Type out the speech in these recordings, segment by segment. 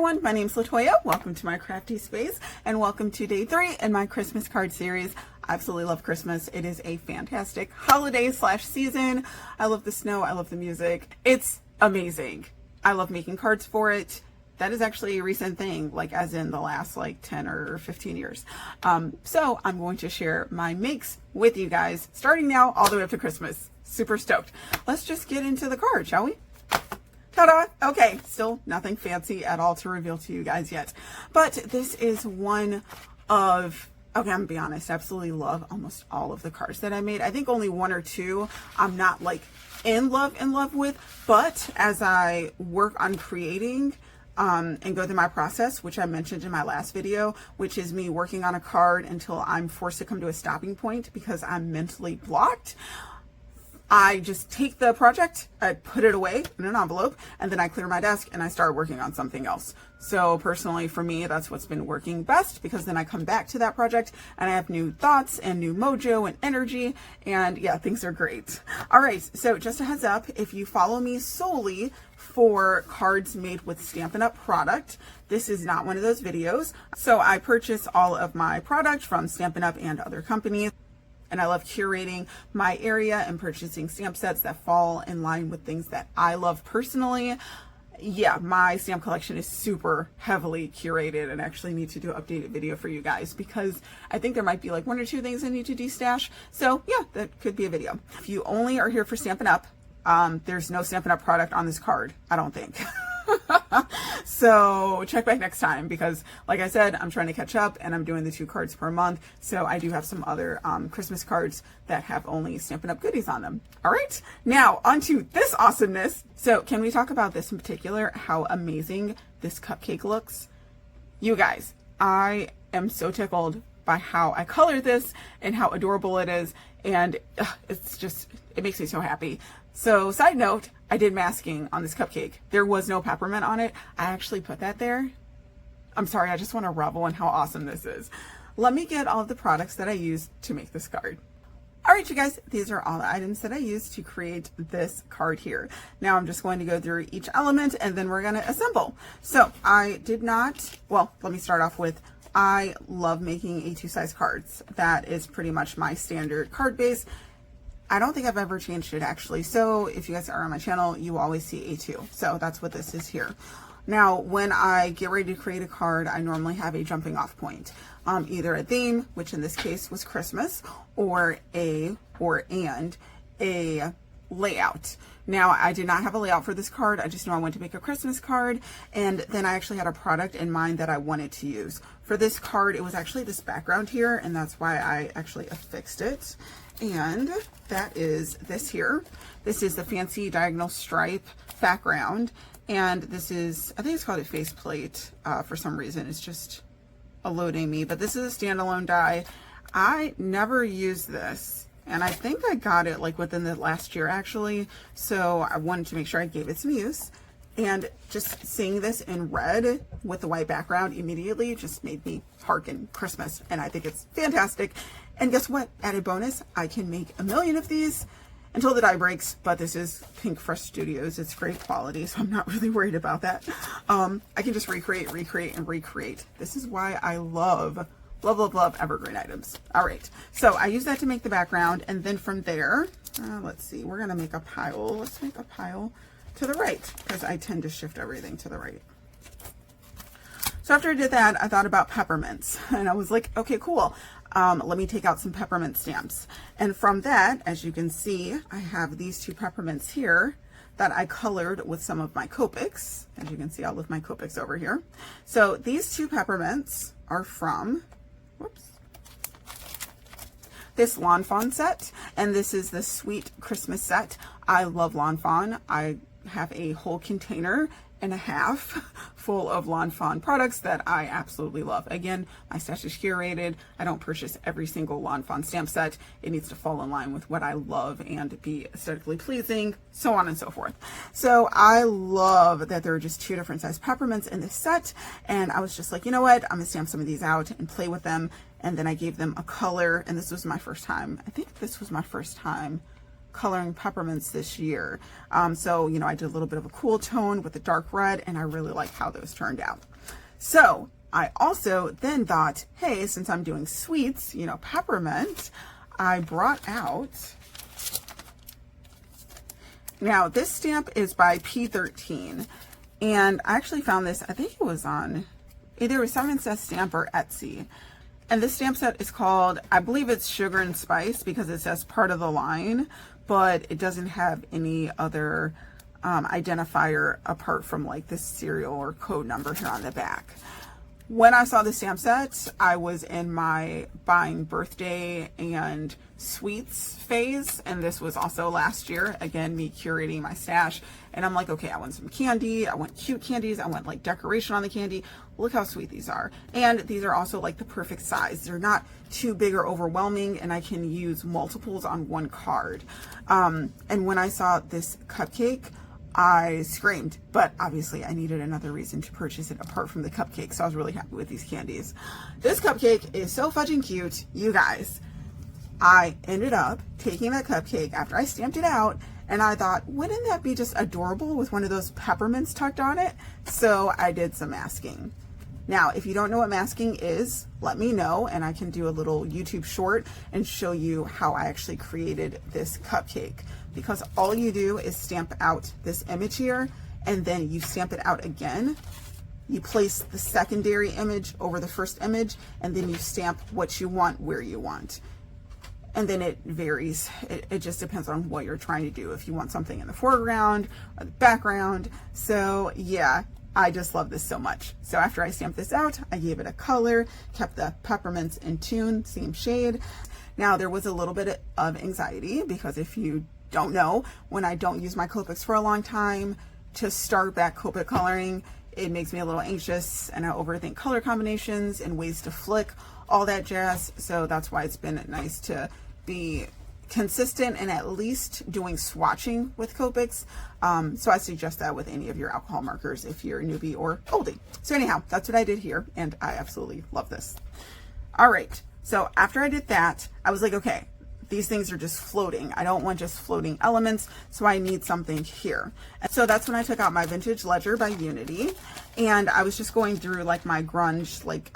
everyone, my name's Latoya. Welcome to my crafty space and welcome to day 3 in my Christmas card series. I absolutely love Christmas. It is a fantastic holiday slash season. I love the snow. I love the music. It's amazing. I love making cards for it. That is actually a recent thing, like as in the last 10 or 15 years. So I'm going to share my makes with you guys starting now all the way up to Christmas. Super stoked. Let's just get into the card, shall we? Ta-da! Okay, still nothing fancy at all to reveal to you guys yet. But this is one of, okay, I'm gonna be honest, I absolutely love almost all of the cards that I made. I think only 1 or 2 I'm not in love with, but as I work on creating and go through my process, which I mentioned in my last video, which is me working on a card until I'm forced to come to a stopping point because I'm mentally blocked. I just take the project, I put it away in an envelope, and then I clear my desk and I start working on something else. So personally for me, that's what's been working best, because then I come back to that project and I have new thoughts and new mojo and energy, and yeah, things are great. All right, so just a heads up, if you follow me solely for cards made with Stampin' Up! Product, this is not one of those videos. So I purchase all of my product from Stampin' Up! And other companies. And I love curating my area and purchasing stamp sets that fall in line with things that I love personally. Yeah, my stamp collection is super heavily curated, and actually need to do an updated video for you guys because I think there might be 1 or 2 things I need to destash. So yeah, that could be a video. If you only are here for Stampin' Up, there's no Stampin' Up! Product on this card, I don't think. So check back next time, because like I said, I'm trying to catch up and I'm doing the 2 cards per month. So I do have some other Christmas cards that have only Stampin' Up! Goodies on them. All right, now onto this awesomeness. So can we talk about this in particular, how amazing this cupcake looks? You guys, I am so tickled by how I colored this and how adorable it is. And it's just, it makes me so happy. So side note, I did masking on this cupcake. There was no peppermint on it. I actually put that there. I'm sorry, I just want to revel in how awesome this is. Let me get all of the products that I used to make this card. All right, you guys, these are all the items that I used to create this card here. Now I'm just going to go through each element and then we're going to assemble. So I did not, well, let me start off with, I love making A2 size cards. That is pretty much my standard card base. I don't think I've ever changed it actually. So if you guys are on my channel, you always see A2. So that's what this is here. Now, when I get ready to create a card, I normally have a jumping off point. Either a theme, which in this case was Christmas, or a layout. Now, I did not have a layout for this card. I just know I wanted to make a Christmas card, and then I actually had a product in mind that I wanted to use. For this card, it was actually this background here, and that's why I actually affixed it. And that is this here. This is the fancy diagonal stripe background, and this is, I think it's called a faceplate for some reason. It's just eluding me, but this is a standalone die. I never used this, and I think I got it within the last year actually, so I wanted to make sure I gave it some use. And just seeing this in red with the white background immediately just made me hearken Christmas, and I think it's fantastic. And guess what? Added bonus, I can make a million of these until the die breaks, but this is Pink Fresh Studios. It's great quality, so I'm not really worried about that. I can just recreate, and recreate. This is why I love evergreen items. All right, so I use that to make the background, and then from there, let's see, we're gonna make a pile. Let's make a pile to the right, because I tend to shift everything to the right. So after I did that, I thought about peppermints, and I was like, okay, cool. Let me take out some peppermint stamps. And from that, as you can see, I have these 2 peppermints here that I colored with some of my Copics. As you can see, I'll lift my Copics over here. So these 2 peppermints are from, whoops, this Lawn Fawn set, and this is the Sweet Christmas set. I love Lawn Fawn. I have a whole container and a half full of Lawn Fawn products that I absolutely love. Again, my stash is curated. I don't purchase every single Lawn Fawn stamp set. It needs to fall in line with what I love and be aesthetically pleasing, so on and so forth. So I love that there are just 2 different size peppermints in this set, and I was just like, you know what, I'm gonna stamp some of these out and play with them. And then I gave them a color, and this was my first time. I think this was my first time coloring peppermints this year. So, you know, I did a little bit of a cool tone with the dark red, and I really like how those turned out. So I also then thought, hey, since I'm doing sweets, you know, peppermint, I brought out, now this stamp is by P13, and I actually found this, I think it was on either Simon Says Stamp or Etsy. And this stamp set is called, I believe it's Sugar and Spice, because it says part of the line, but it doesn't have any other identifier apart from like this serial or code number here on the back. When I saw the stamp set, I was in my buying birthday and sweets phase, and this was also last year, again, me curating my stash, and I'm like, okay, I want some candy, I want cute candies, I want like decoration on the candy. Look how sweet these are. And these are also like the perfect size. They're not too big or overwhelming, and I can use multiples on one card. And when I saw this cupcake, I screamed, but obviously I needed another reason to purchase it apart from the cupcake, so I was really happy with these candies. This cupcake is so fudging cute, you guys. I ended up taking that cupcake after I stamped it out, and I thought, wouldn't that be just adorable with one of those peppermints tucked on it? So I did some masking. Now, if you don't know what masking is, let me know, and I can do a little YouTube short and show you how I actually created this cupcake. Because all you do is stamp out this image here, and then you stamp it out again. You place the secondary image over the first image, and then you stamp what you want where you want. And then it varies. It just depends on what you're trying to do. If you want something in the foreground or the background. So yeah, I just love this so much. So after I stamped this out, I gave it a color, kept the peppermints in tune, same shade. Now there was a little bit of anxiety, because if you don't know, when I don't use my Copics for a long time, to start back Copic coloring, it makes me a little anxious, and I overthink color combinations and ways to flick, all that jazz. So that's why it's been nice to be consistent and at least doing swatching with Copics. So I suggest that with any of your alcohol markers if you're a newbie or oldie. So anyhow, that's what I did here, and I absolutely love this. All right, so after I did that, I was like, okay, these things are just floating. I don't want just floating elements, so I need something here. And so that's when I took out my Vintage Ledger by Unity, and I was just going through like my grunge, like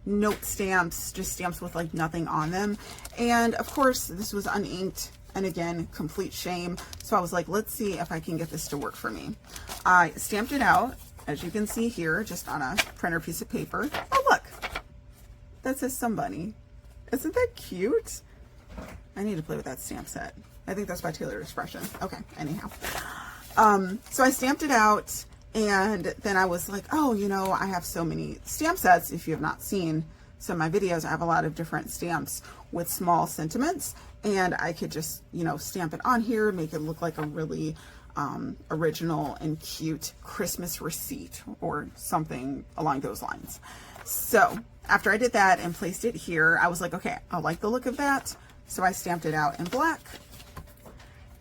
note stamps, just stamps with like nothing on them. And of course, this was uninked, and again, complete shame. So I was like, let's see if I can get this to work for me. I stamped it out, as you can see here, just on a printer piece of paper. Oh, look, that says Somebody. Isn't that cute? I need to play with that stamp set. I think that's by Tailored Expression. Okay, anyhow. So I stamped it out, and then I was like, oh, you know, I have so many stamp sets. If you have not seen some of my videos, I have a lot of different stamps with small sentiments, and I could just, you know, stamp it on here, make it look like a really original and cute Christmas receipt or something along those lines. So after I did that and placed it here, I was like, okay, I like the look of that. So I stamped it out in black,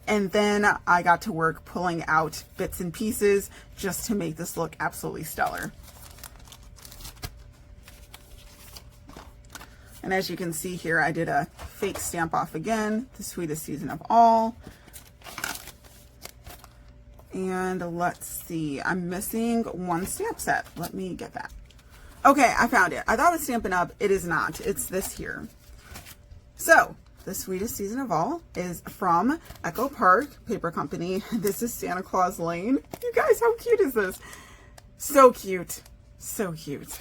and then I got to work pulling out bits and pieces just to make this look absolutely stellar. And as you can see here, I did a fake stamp off again, The Sweetest Season of All. And let's see, I'm missing one stamp set. Let me get that. Okay, I found it. I thought it was Stampin' Up. It is not. It's this here. So The Sweetest Season of All is from Echo Park Paper Company. This is Santa Claus Lane. You guys, how cute is this? So cute. So cute.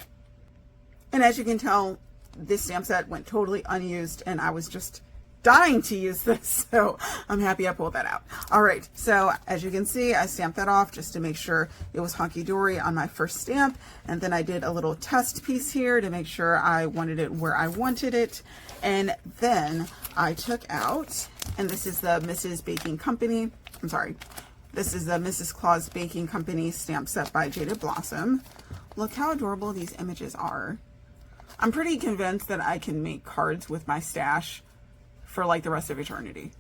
And as you can tell, this stamp set went totally unused, and I was just dying to use this, so I'm happy I pulled that out. All right, so as you can see, I stamped that off just to make sure it was hunky-dory on my first stamp, and then I did a little test piece here to make sure I wanted it where I wanted it, and then I took out, and this is the Mrs. Baking Company, I'm sorry, this is the Mrs. Claus Baking Company stamp set by Jaded Blossom. Look how adorable these images are. I'm pretty convinced that I can make cards with my stash for like the rest of eternity.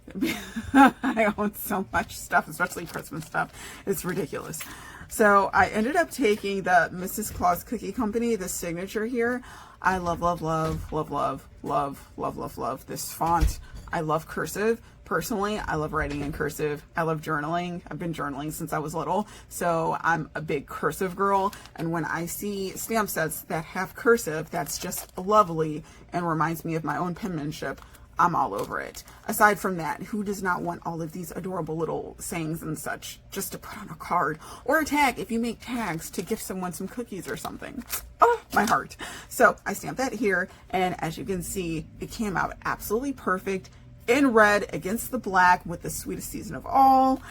I own so much stuff, especially Christmas stuff. It's ridiculous. So I ended up taking the Mrs. Claus Cookie Company, the signature here. I love, love, love, love, love, love, love, love, love this font. I love cursive. Personally, I love writing in cursive. I love journaling. I've been journaling since I was little, so I'm a big cursive girl. And when I see stamp sets that have cursive, that's just lovely and reminds me of my own penmanship, I'm all over it. Aside from that, who does not want all of these adorable little sayings and such just to put on a card or a tag if you make tags to gift someone some cookies or something? Oh, my heart. So I stamped that here, and as you can see, it came out absolutely perfect in red against the black with the sweetest season of all.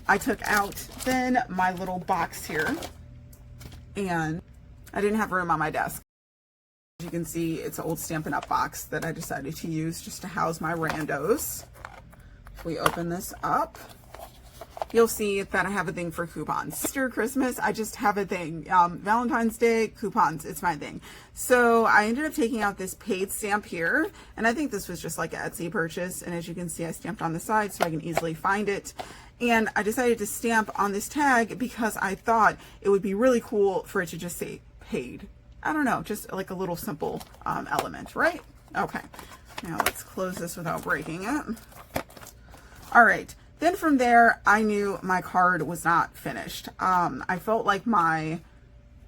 I took out then my little box here, and I didn't have room on my desk. As you can see, it's an old Stampin' Up! Box that I decided to use just to house my randos. If we open this up, you'll see that I have a thing for coupons. Easter, Christmas, I just have a thing. Valentine's Day, coupons, it's my thing. So I ended up taking out this paid stamp here, and I think this was just like an Etsy purchase. And as you can see, I stamped on the side so I can easily find it. And I decided to stamp on this tag because I thought it would be really cool for it to just say paid. I don't know, just like a little simple element, right? Okay, now let's close this without breaking it. All right, then from there, I knew my card was not finished. I felt like my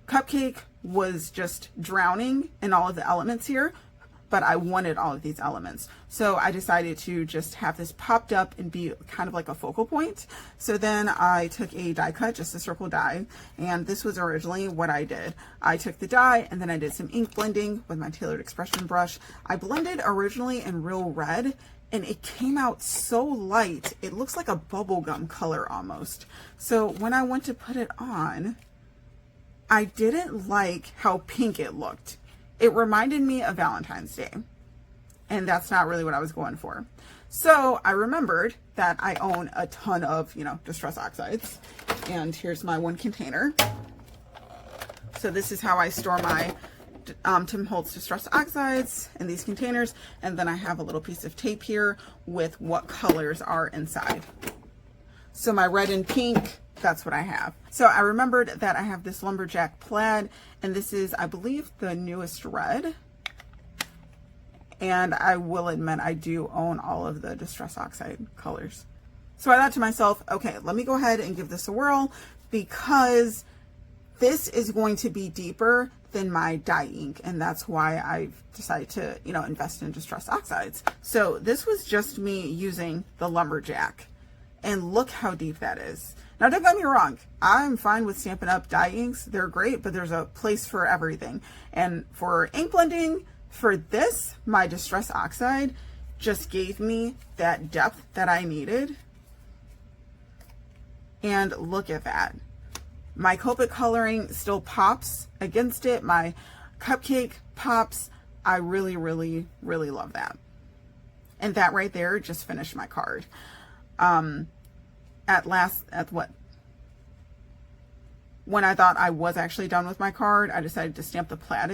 cupcake was just drowning in all of the elements here, but I wanted all of these elements. So I decided to just have this popped up and be kind of like a focal point. So then I took a die cut, just a circle die, and this was originally what I did. I took the die and then I did some ink blending with my Tailored Expression brush. I blended originally in Real Red, and it came out so light, it looks like a bubblegum color almost. So when I went to put it on, I didn't like how pink it looked. It reminded me of Valentine's Day, and that's not really what I was going for. So I remembered that I own a ton of, Distress Oxides, and here's my one container. So this is how I store my Tim Holtz Distress Oxides in these containers, and then I have a little piece of tape here with what colors are inside. So my red and pink, that's what I have. So I remembered that I have this Lumberjack Plaid, and this is, I believe, the newest red. And I will admit, I do own all of the Distress Oxide colors. So I thought to myself, okay, let me go ahead and give this a whirl, because this is going to be deeper than my dye ink, and that's why I've decided to, invest in Distress Oxides. So this was just me using the Lumberjack, and look how deep that is. Now, don't get me wrong, I'm fine with Stampin' Up! Dye inks. They're great, but there's a place for everything. And for ink blending, for this, my Distress Oxide just gave me that depth that I needed. And look at that. My Copic coloring still pops against it. My cupcake pops. I really, really, really love that. And that right there just finished my card. When I thought I was actually done with my card, I decided to stamp the plaid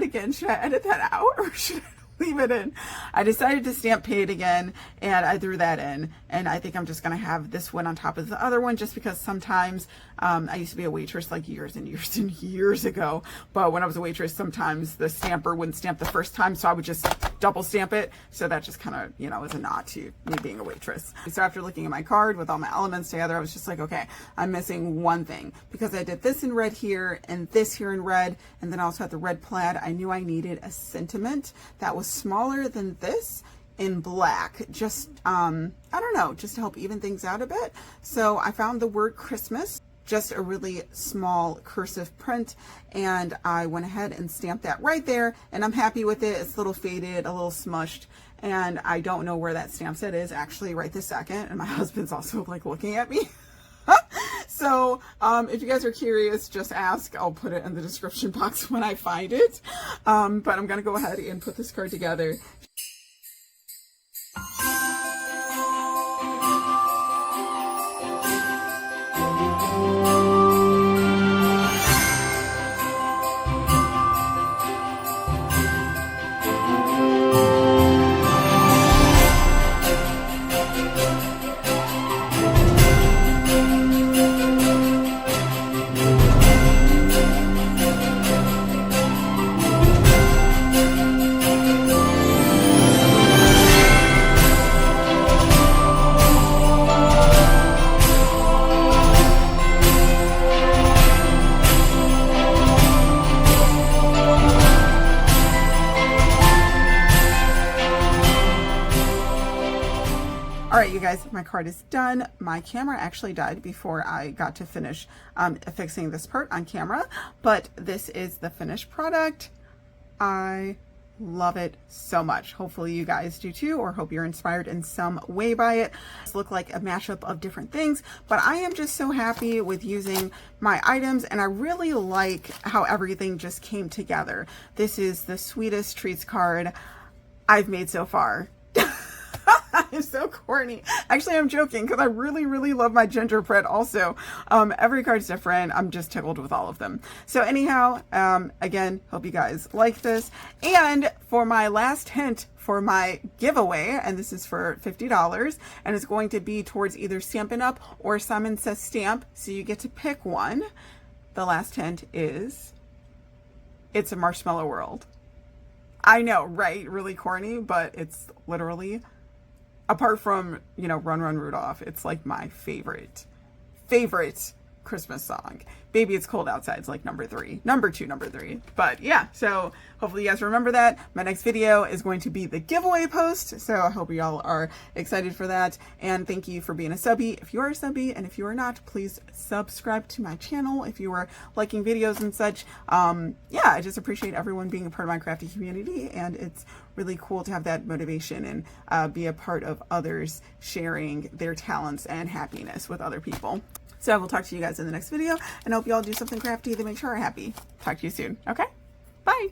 again. Should I edit that out, or should I leave it in? I decided to stamp paid again, and I threw that in, and I think I'm just gonna have this one on top of the other one, just because sometimes I used to be a waitress like years and years and years ago, but when I was a waitress, sometimes the stamper wouldn't stamp the first time, so I would just double stamp it. So that just kind of, is a nod to me being a waitress. So after looking at my card with all my elements together, I was just like, okay, I'm missing one thing, because I did this in red here and this here in red, and then I also had the red plaid. I knew I needed a sentiment that was smaller than this in black, just I don't know, just to help even things out a bit. So I found the word Christmas, just a really small cursive print, and I went ahead and stamped that right there, and I'm happy with it. It's a little faded, a little smushed, and I don't know where that stamp set is actually right this second, and my husband's also like looking at me. So if you guys are curious, just ask. I'll put it in the description box when I find it. But I'm gonna go ahead and put this card together. guys, my card is done. My camera actually died before I got to finish fixing this part on camera, but this is the finished product. I love it so much. Hopefully you guys do too, or hope you're inspired in some way by it. It's look like a mashup of different things, but I am just so happy with using my items, and I really like how everything just came together. This is the sweetest treats card I've made so far. It's so corny. Actually, I'm joking because I really, really love my gingerbread also. Every card's different. I'm just tickled with all of them. So anyhow, again, hope you guys like this. And for my last hint for my giveaway, and this is for $50, and it's going to be towards either Stampin' Up! Or Simon Says Stamp, so you get to pick one. The last hint is, it's a Marshmallow World. I know, right? Really corny, but it's literally, apart from, you know, Run Run Rudolph, it's like my favorite Christmas song. Baby It's Cold Outside is like number 3, number 2, number 3. But yeah, so hopefully you guys remember that. My next video is going to be the giveaway post, so I hope y'all are excited for that. And thank you for being a subby if you are a subby, and if you are not, please subscribe to my channel if you are liking videos and such. Yeah, I just appreciate everyone being a part of my crafty community, and it's really cool to have that motivation and be a part of others sharing their talents and happiness with other people. So I will talk to you guys in the next video, and I hope you all do something crafty that makes you happy. Talk to you soon. Okay? Bye.